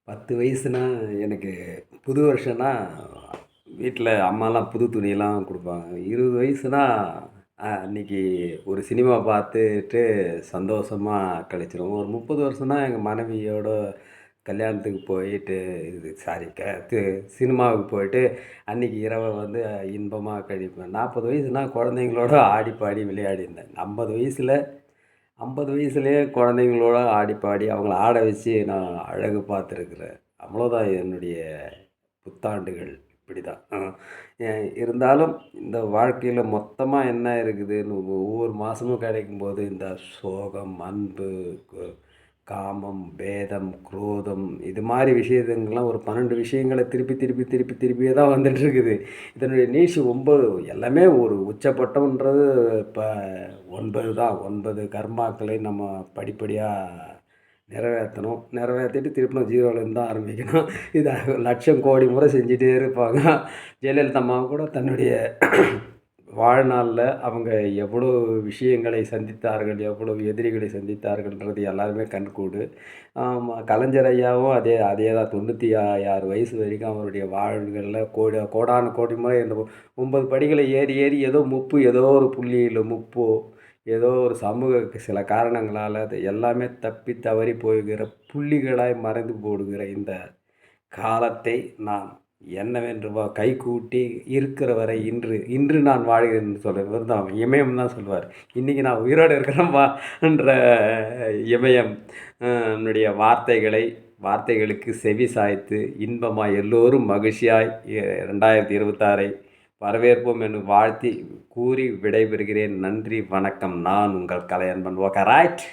10 வயசுனா எனக்கு புது வருஷம்னா வீட்டில அம்மாலாம் புது துணியெல்லாம் குடுப்பாங்க. 20 வயசுனா அன்னைக்கு ஒரு சினிமா பார்த்துட்டு சந்தோஷமா கழிச்சிருவோம். ஒரு 30 வருஷம்னா எங்க மனைவியோட கல்யாணத்துக்கு போயிட்டு இது சாரி க து சினிமாவுக்கு போயிட்டு அன்னைக்கு இரவ வந்து இன்பமா கழிப்பேன். 40 வயசுனா குழந்தைங்களோட ஆடி பாடி விளையாடியிருந்தேன். 50 வயசுலயே குழந்தைங்களோட ஆடி பாடி அவங்கள ஆட வச்சு நான் அழகு பார்த்துருக்குறேன். அவ்வளோதான் என்னுடைய புத்தாண்டுகள் இப்படிதான். எ இருந்தாலும் இந்த வாழ்க்கையில மொத்தமா என்ன இருக்குதுன்னு ஒவ்வொரு மாசமும் கிடைக்கும்போது இந்த சோகம், அன்பு, கு காமம், பேதம், குரோதம் இது மாரி விஷயத்துங்கலாம் ஒரு 12 விஷயங்கள திருப்பியே தான் வந்துட்டுருக்குது. இதனுடைய நீட்சி 9 எல்லாமே ஒரு உச்சபட்டம்ன்றது இப்ப 9 தான். 9 கர்மாக்களை நம்ம படிப்படியா நிறைவேத்தணும். நிறைவேத்திட்டு திருப்பியும் 0லேருந்து தான் ஆரம்பிக்கணும். இத லட்சம் கோடி முறை செஞ்சுட்டே இருப்பாங்க. ஜெயலலிதா அம்மா கூட தன்னுடைய வாழ்நாள்ல அவங்க எவ்வளோ விஷயங்களை சந்தித்தார்கள், எவ்வளவு எதிரிகளை சந்தித்தார்கள்ன்றது எல்லாருமே கண்கூடு. ஆமா, கலைஞர் ஐயாவும் அதே தான் 96 வயசு வரைக்கும் அவருடைய வாழ்வுகள்ல கோடான கோடி முறை இந்த 9 படிகளை ஏறி ஏதோ முப்பு ஏதோ ஒரு புள்ளியில முப்போ, ஏதோ ஒரு சமூக சில காரணங்களால அது எல்லாமே தப்பி தவறி போகிற புள்ளிகளாய் மறைந்து போடுகிற இந்த காலத்தை நான் என்னவென்று கைகூட்டி இருக்கிற வரை இன்று நான் வாழ்கிறேன்னு சொல்லுவார் தான் இமயம் தான் சொல்லுவார். இன்றைக்கி நான் உயிரோடு இருக்கிறேன்பா என்ற இமயம் என்னுடைய வார்த்தைகளுக்கு செவி சாய்த்து இன்பமாய் எல்லோரும் மகிழ்ச்சியாய் 2026ஐ வரவேற்போம் என்று வாழ்த்தி கூறி விடைபெறுகிறேன். நன்றி, வணக்கம். நான் உங்கள் கலையன்பன். Okay right.